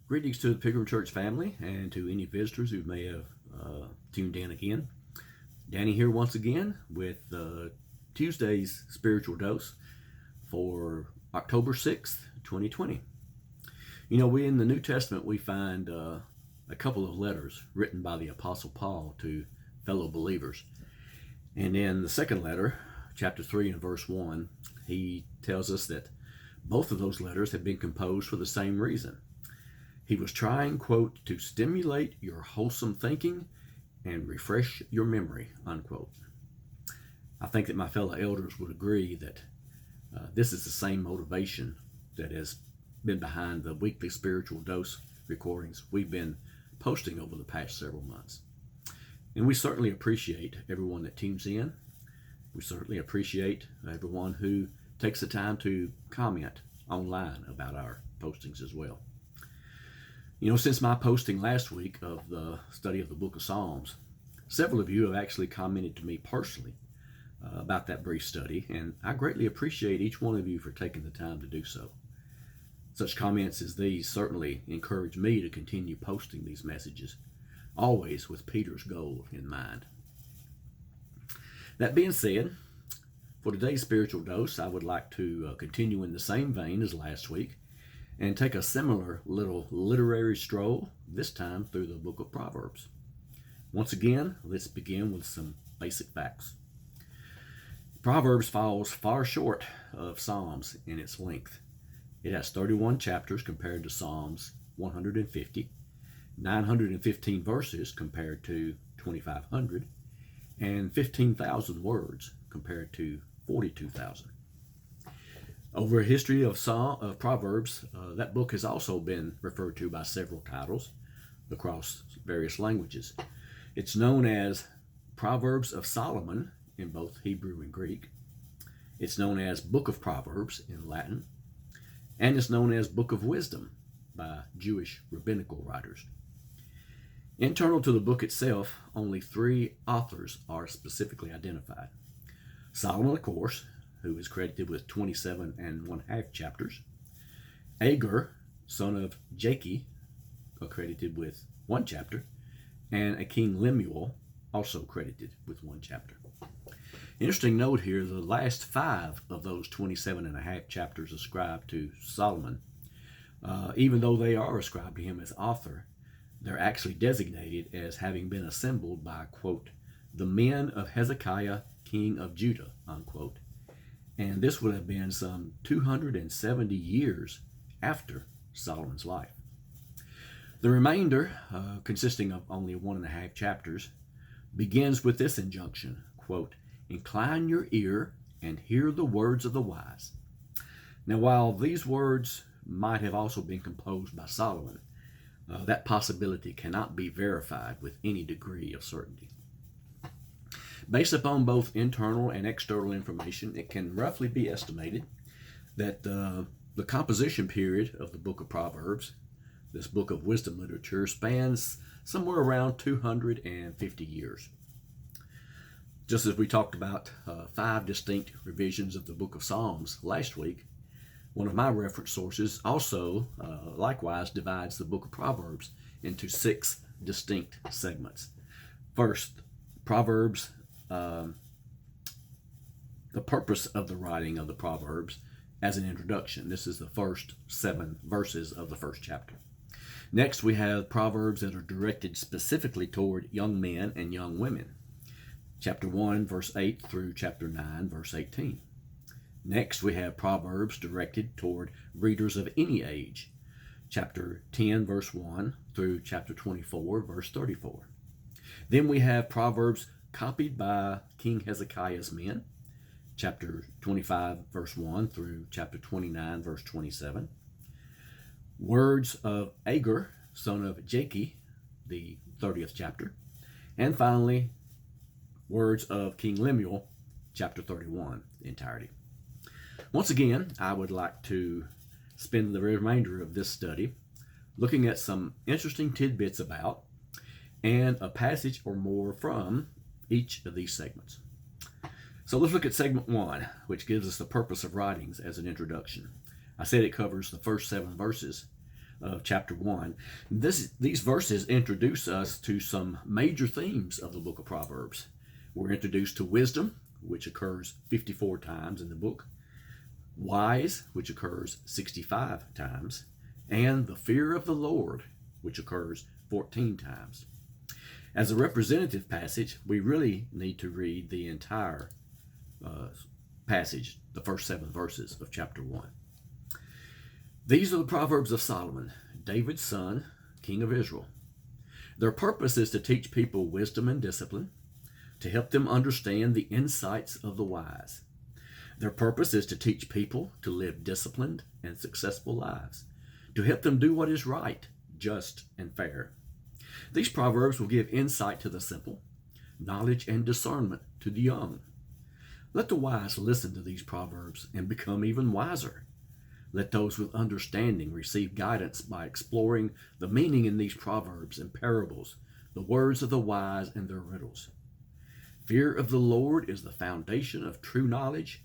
Greetings to the Pilgrim Church family and to any visitors who may have tuned in again. Danny here once again with Tuesday's Spiritual Dose for October 6th, 2020. You know, we in the New Testament, we find a couple of letters written by the Apostle Paul to fellow believers. And in the second letter, chapter 3 and verse 1, he tells us that both of those letters have been composed for the same reason. He was trying, quote, to stimulate your wholesome thinking and refresh your memory, unquote. I think that my fellow elders would agree that this is the same motivation that has been behind the weekly Spiritual Dose recordings we've been posting over the past several months. And we certainly appreciate everyone that tunes in. We certainly appreciate everyone who takes the time to comment online about our postings as well. You know, since my posting last week of the study of the book of Psalms, several of you have actually commented to me personally about that brief study, and I greatly appreciate each one of you for taking the time to do so. Such comments as these certainly encourage me to continue posting these messages, always with Peter's goal in mind. That being said, for today's spiritual dose, I would like to continue in the same vein as last week and take a similar little literary stroll, this time through the book of Proverbs. Once again, let's begin with some basic facts. Proverbs falls far short of Psalms in its length. It has 31 chapters compared to Psalms 150, 915 verses compared to 2,500, and 15,000 words compared to 42,000. Over a history of Proverbs, that book has also been referred to by several titles across various languages. It's known as Proverbs of Solomon in both Hebrew and Greek. It's known as Book of Proverbs in Latin. And it's known as Book of Wisdom by Jewish rabbinical writers. Internal to the book itself, only 3 authors are specifically identified. Solomon, of course, who is credited with 27 and 1/2 chapters. Agur, son of Jaki, credited with 1 chapter. And a King Lemuel, also credited with 1 chapter. Interesting note here, the last 5 of those 27 and 1/2 chapters ascribed to Solomon, even though they are ascribed to him as author, they're actually designated as having been assembled by, quote, the men of Hezekiah, king of Judah, unquote. And this would have been some 270 years after Solomon's life. The remainder, consisting of only 1.5 chapters, begins with this injunction, quote, incline your ear and hear the words of the wise. Now, while these words might have also been composed by Solomon, that possibility cannot be verified with any degree of certainty. Based upon both internal and external information, it can roughly be estimated that the composition period of the book of Proverbs, this book of wisdom literature, spans somewhere around 250 years. Just as we talked about 5 distinct revisions of the book of Psalms last week, one of my reference sources also likewise divides the book of Proverbs into 6 distinct segments. First, Proverbs, the purpose of the writing of the Proverbs as an introduction. This is the first 7 verses of the first chapter. Next, we have Proverbs that are directed specifically toward young men and young women. Chapter 1, verse 8 through chapter 9, verse 18. Next, we have Proverbs directed toward readers of any age. Chapter 10, verse 1 through chapter 24, verse 34. Then we have Proverbs copied by King Hezekiah's men. Chapter 25, verse 1 through chapter 29, verse 27. Words of Agur, son of Jaki, the 30th chapter. And finally, words of King Lemuel, chapter 31, the entirety. Once again, I would like to spend the remainder of this study looking at some interesting tidbits about and a passage or more from each of these segments. So let's look at segment 1, which gives us the purpose of writings as an introduction. I said it covers the first 7 verses. of chapter 1. These verses introduce us to some major themes of the book of Proverbs. We're introduced to wisdom, which occurs 54 times in the book, wise, which occurs 65 times, and the fear of the Lord, which occurs 14 times. As a representative passage, we really need to read the entire passage, the first 7 verses of chapter 1. These are the Proverbs of Solomon, David's son, king of Israel. Their purpose is to teach people wisdom and discipline, to help them understand the insights of the wise. Their purpose is to teach people to live disciplined and successful lives, to help them do what is right, just, and fair. These proverbs will give insight to the simple, knowledge and discernment to the young. Let the wise listen to these proverbs and become even wiser. Let those with understanding receive guidance by exploring the meaning in these proverbs and parables, the words of the wise and their riddles. Fear of the Lord is the foundation of true knowledge,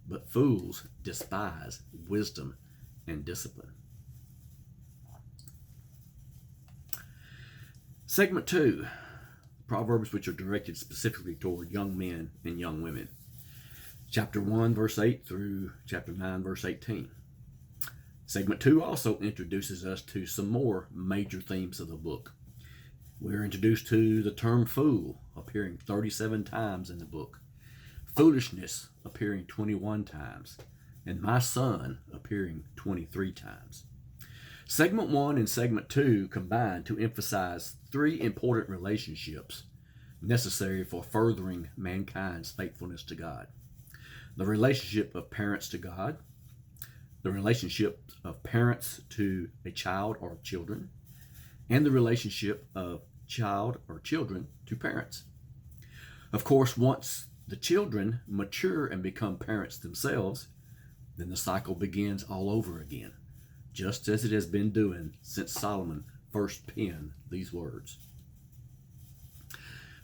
but fools despise wisdom and discipline. Segment 2, Proverbs which are directed specifically toward young men and young women. Chapter 1, verse 8 through chapter 9, verse 18. Segment 2 also introduces us to some more major themes of the book. We're introduced to the term fool, appearing 37 times in the book, foolishness appearing 21 times, and my son appearing 23 times. Segment 1 and Segment 2 combine to emphasize 3 important relationships necessary for furthering mankind's faithfulness to God. The relationship of parents to God, the relationship of parents to a child or children, and the relationship of child or children to parents. Of course, once the children mature and become parents themselves, then the cycle begins all over again, just as it has been doing since Solomon first penned these words.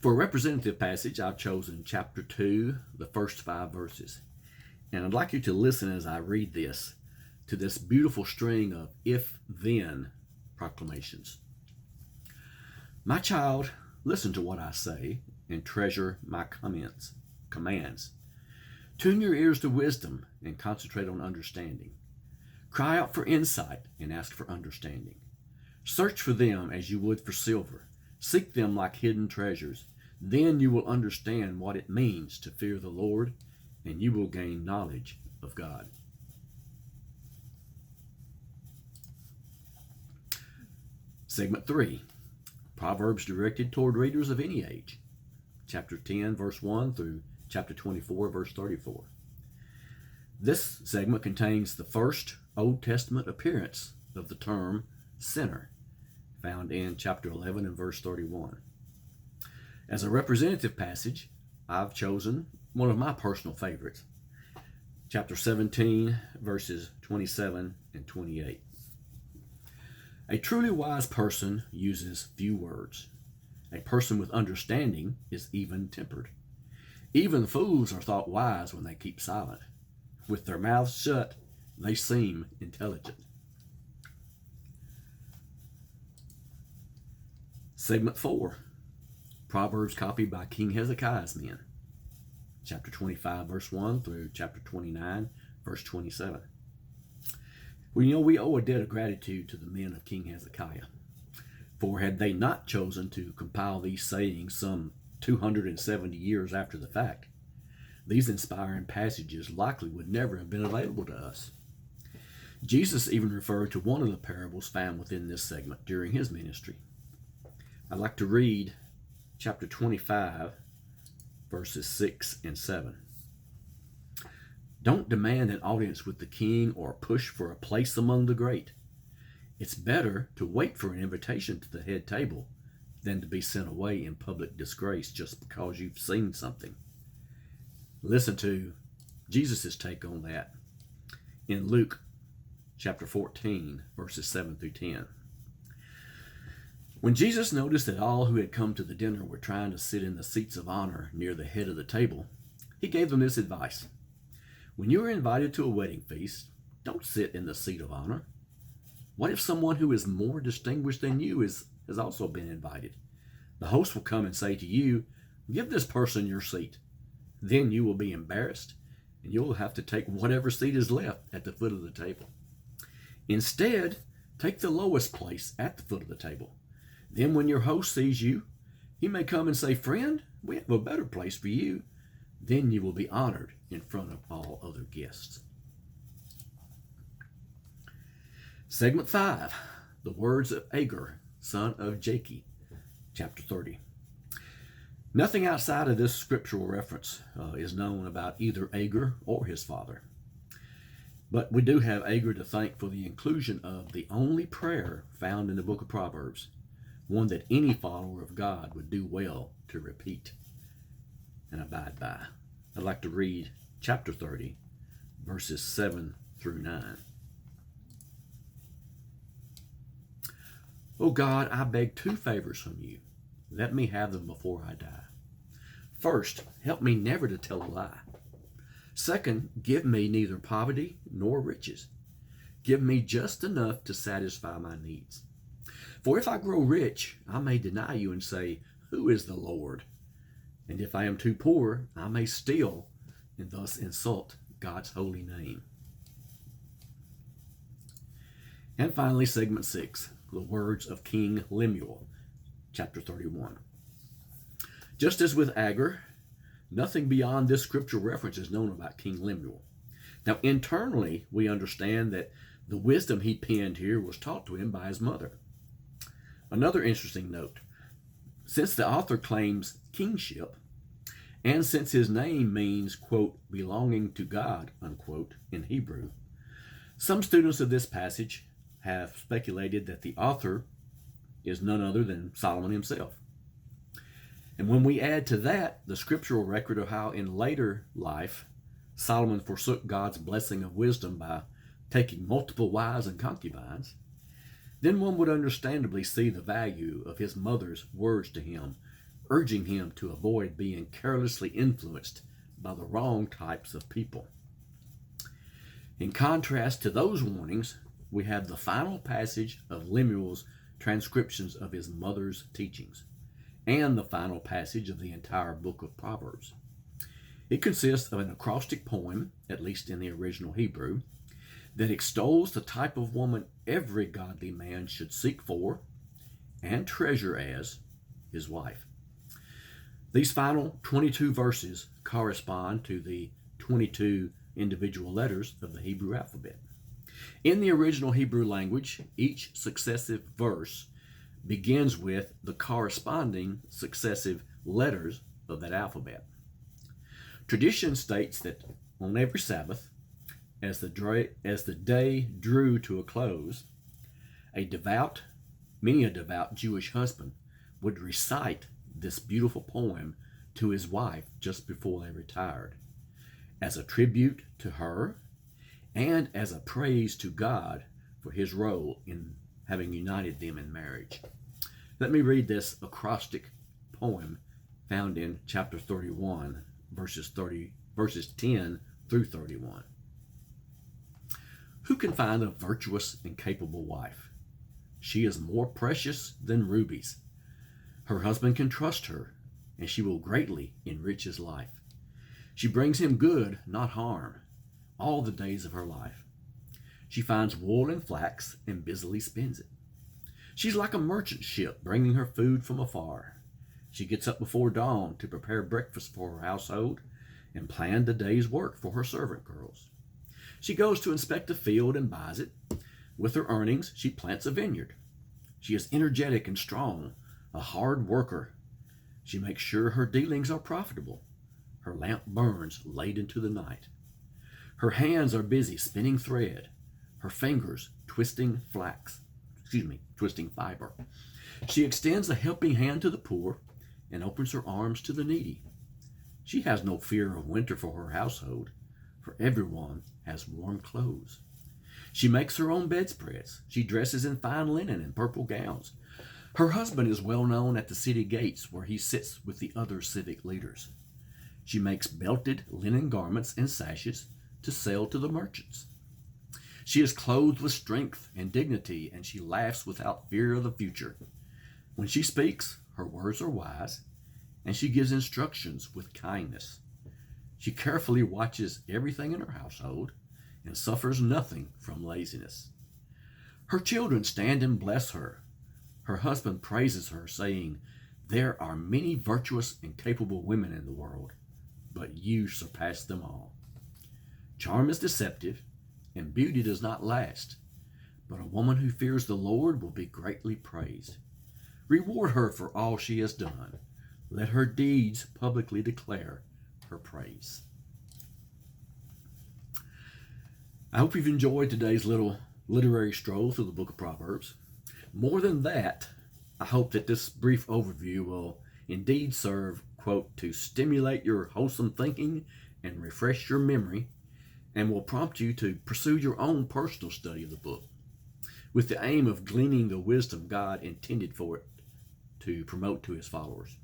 For a representative passage, I've chosen chapter 2, the first 5 verses. And I'd like you to listen as I read this to this beautiful string of if-then proclamations. My child, listen to what I say and treasure my commands. Tune your ears to wisdom and concentrate on understanding. Cry out for insight and ask for understanding. Search for them as you would for silver. Seek them like hidden treasures. Then you will understand what it means to fear the Lord, and you will gain knowledge of God. Segment 3, Proverbs directed toward readers of any age. Chapter 10, verse 1 through chapter 24, verse 34. This segment contains the first Old Testament appearance of the term sinner, found in chapter 11 and verse 31. As a representative passage, I've chosen one of my personal favorites, chapter 17, verses 27 and 28. A truly wise person uses few words. A person with understanding is even-tempered. Even fools are thought wise when they keep silent. With their mouths shut, they seem intelligent. Segment 4, Proverbs copied by King Hezekiah's men. Chapter 25, verse 1 through chapter 29, verse 27. We owe a debt of gratitude to the men of King Hezekiah. For had they not chosen to compile these sayings some 270 years after the fact, these inspiring passages likely would never have been available to us. Jesus even referred to one of the parables found within this segment during his ministry. I'd like to read chapter 25, verses 6 and 7. Don't demand an audience with the king or push for a place among the great. It's better to wait for an invitation to the head table than to be sent away in public disgrace just because you've seen something. Listen to Jesus' take on that in Luke chapter 14, verses 7 through 10. When Jesus noticed that all who had come to the dinner were trying to sit in the seats of honor near the head of the table, he gave them this advice. When you are invited to a wedding feast, don't sit in the seat of honor. What if someone who is more distinguished than you has also been invited? The host will come and say to you, "Give this person your seat." Then you will be embarrassed, and you will have to take whatever seat is left at the foot of the table. Instead, take the lowest place at the foot of the table. Then when your host sees you, he may come and say, "Friend, we have a better place for you." Then you will be honored in front of all other guests. Segment 5, the words of Agur, son of Jakeh, chapter 30. Nothing outside of this scriptural reference is known about either Agur or his father. But we do have Agur to thank for the inclusion of the only prayer found in the book of Proverbs, one that any follower of God would do well to repeat and abide by. I'd like to read chapter 30, verses 7 through 9. "O God, I beg 2 favors from you. Let me have them before I die. First, help me never to tell a lie. Second, give me neither poverty nor riches. Give me just enough to satisfy my needs. For if I grow rich, I may deny you and say, 'Who is the Lord?' And if I am too poor, I may steal and thus insult God's holy name." And finally, segment 6, the words of King Lemuel, chapter 31. Just as with Agur, nothing beyond this scriptural reference is known about King Lemuel. Now, internally, we understand that the wisdom he penned here was taught to him by his mother. Another interesting note, since the author claims kingship, and since his name means, quote, "belonging to God," unquote, in Hebrew, some students of this passage have speculated that the author is none other than Solomon himself. And when we add to that the scriptural record of how in later life Solomon forsook God's blessing of wisdom by taking multiple wives and concubines, then one would understandably see the value of his mother's words to him, urging him to avoid being carelessly influenced by the wrong types of people. In contrast to those warnings, we have the final passage of Lemuel's transcriptions of his mother's teachings, and the final passage of the entire book of Proverbs. It consists of an acrostic poem, at least in the original Hebrew, that extols the type of woman every godly man should seek for and treasure as his wife. These final 22 verses correspond to the 22 individual letters of the Hebrew alphabet. In the original Hebrew language, each successive verse begins with the corresponding successive letters of that alphabet. Tradition states that on every Sabbath, as the day drew to a close, many a devout Jewish husband would recite this beautiful poem to his wife just before they retired, as a tribute to her and as a praise to God for his role in having united them in marriage. Let me read this acrostic poem found in chapter 31, verses 10 through 31. "Who can find a virtuous and capable wife? She is more precious than rubies. Her husband can trust her, and she will greatly enrich his life. She brings him good, not harm, all the days of her life. She finds wool and flax and busily spins it. She's like a merchant ship bringing her food from afar. She gets up before dawn to prepare breakfast for her household and plan the day's work for her servant girls. She goes to inspect a field and buys it. With her earnings, she plants a vineyard. She is energetic and strong, a hard worker. She makes sure her dealings are profitable. Her lamp burns late into the night. Her hands are busy spinning thread, her fingers twisting fiber. She extends a helping hand to the poor and opens her arms to the needy. She has no fear of winter for her household, for everyone has warm clothes. She makes her own bedspreads. She dresses in fine linen and purple gowns. Her husband is well known at the city gates where he sits with the other civic leaders. She makes belted linen garments and sashes to sell to the merchants. She is clothed with strength and dignity, and she laughs without fear of the future. When she speaks, her words are wise, and she gives instructions with kindness. She carefully watches everything in her household and suffers nothing from laziness. Her children stand and bless her. Her husband praises her, saying, "There are many virtuous and capable women in the world, but you surpass them all." Charm is deceptive, and beauty does not last, but a woman who fears the Lord will be greatly praised. Reward her for all she has done. Let her deeds publicly declare her praise. I hope you've enjoyed today's little literary stroll through the book of Proverbs. More than that, I hope that this brief overview will indeed serve, quote, to stimulate your wholesome thinking and refresh your memory, and will prompt you to pursue your own personal study of the book with the aim of gleaning the wisdom God intended for it to promote to his followers.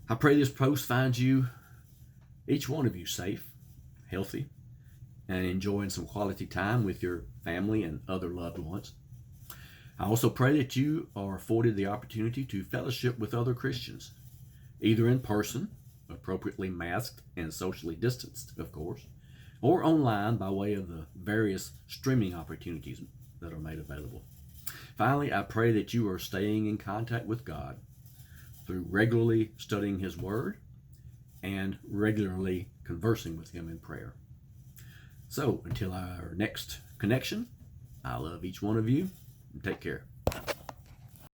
I pray this post finds you, each one of you, safe, healthy, and enjoying some quality time with your family and other loved ones. I also pray that you are afforded the opportunity to fellowship with other Christians, either in person, appropriately masked and socially distanced, of course, or online by way of the various streaming opportunities that are made available. Finally, I pray that you are staying in contact with God through regularly studying his word and regularly conversing with him in prayer. So, until our next connection, I love each one of you, and take care.